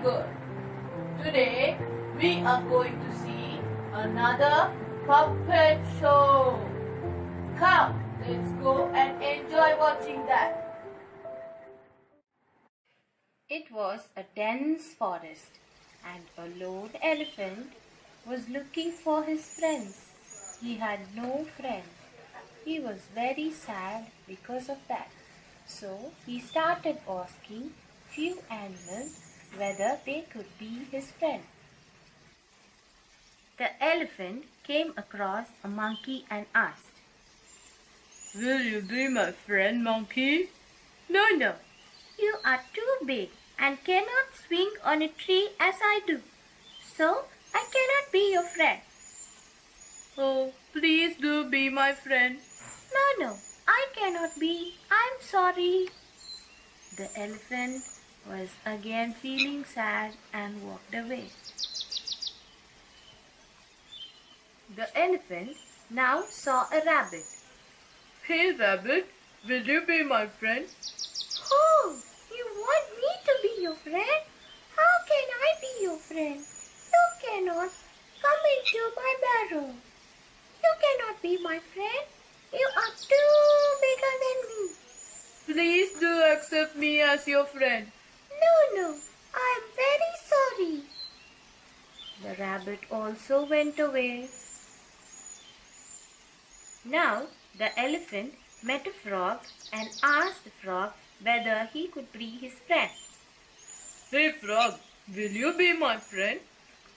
good. Today we are going to see another puppet show. Come, let's go and enjoy watching that. It was a dense forest, and a lone elephant was looking for his friends. He had no friends. He was very sad because of that. So he started asking few animals whether they could be his friend. The elephant came across a monkey and asked, Will you be my friend, monkey? No, you are too big and cannot swing on a tree as I do. So I cannot be your friend. Oh, please do be my friend. No, I cannot be. I'm sorry. The elephant was again feeling sad and walked away. The elephant now saw a rabbit. Hey rabbit, will you be my friend? Oh, you want me to be your friend? How can I be your friend? You cannot come into my barrel. You cannot be my friend. You are too bigger than me. Please do accept me as your friend. No, I am very sorry. The rabbit also went away. Now the elephant met a frog and asked the frog whether he could be his friend. Hey frog, will you be my friend?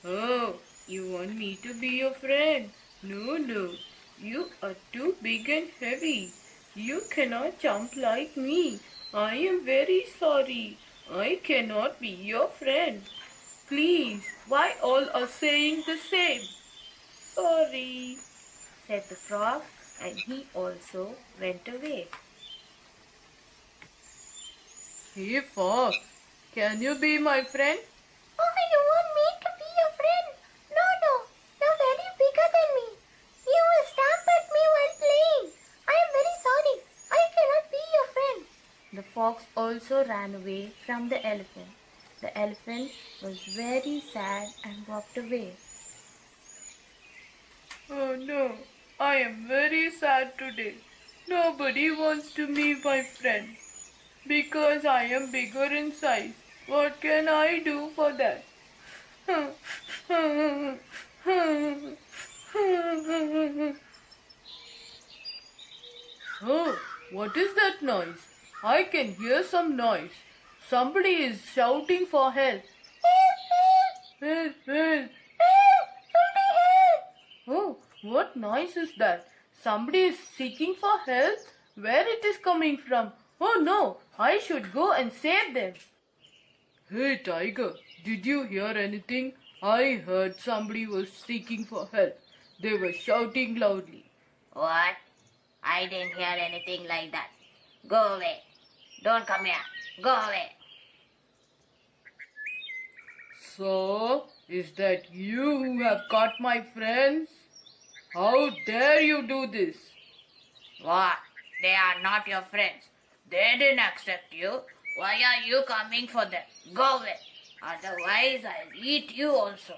Oh, you want me to be your friend? No, you are too big and heavy. You cannot jump like me. I am very sorry. I cannot be your friend. Please, why all are saying the same? Sorry, said the frog, and he also went away. Hey fox, can you be my friend? Oh, you want me to be your friend? No, you're very bigger than me. You will stamp at me while playing. I am very sorry. I cannot be your friend. The fox also ran away from the elephant. The elephant was very sad and walked away. Oh no, I am very sad today. Nobody wants to be my friend. Because I am bigger in size. What can I do for that? Oh, what is that noise? I can hear some noise. Somebody is shouting for help. Help! Somebody help! Oh, what noise is that? Somebody is seeking for help? Where it is coming from? Oh no, I should go and save them. Hey tiger, did you hear anything? I heard somebody was seeking for help. They were shouting loudly. What? I didn't hear anything like that. Go away. Don't come here. Go away. So, is that you who have caught my friends? How dare you do this? What? They are not your friends. They didn't accept you. Why are you coming for them? Go away. Otherwise, I'll eat you also.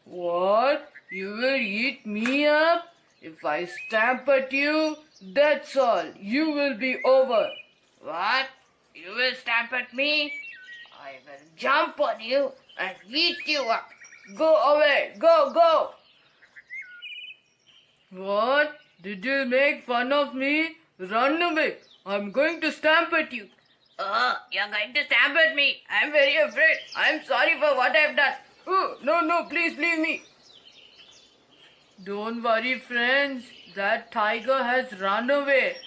What? You will eat me up? If I stamp at you, that's all. You will be over. What? You will stamp at me? I will jump on you and eat you up. Go away. Go. What? Did you make fun of me? Run away. I'm going to stamp at you. Oh, you're going to stamp at me. I'm very afraid. I'm sorry for what I've done. Oh, no, please leave me. Don't worry, friends. That tiger has run away.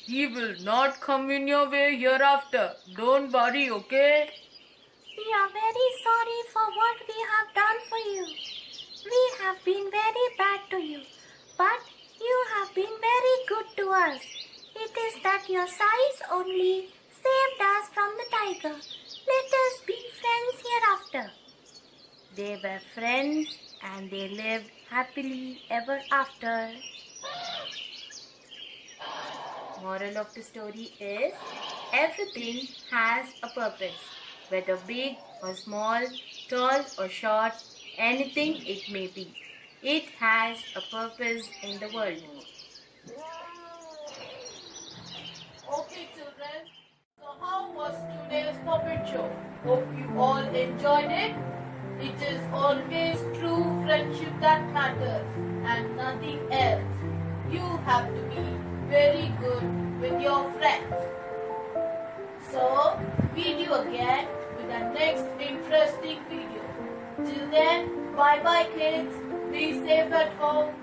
He will not come in your way hereafter. Don't worry, okay? We are very sorry for what we have done for you. We have been very bad to you, but you have been very good to us. It is that your size only saved us from the tiger. Let us be friends hereafter. They were friends and they lived happily ever after. Moral of the story is, everything has a purpose. whether big or small, tall or short, anything it may be. It has a purpose in the world. Okay, children. So how was today's puppet show? Hope you all enjoyed it. It is always true friendship that matters and nothing else. You have to be very good with your friends. So, meet you again with the next interesting video. Till then, bye bye kids. Be safe at home.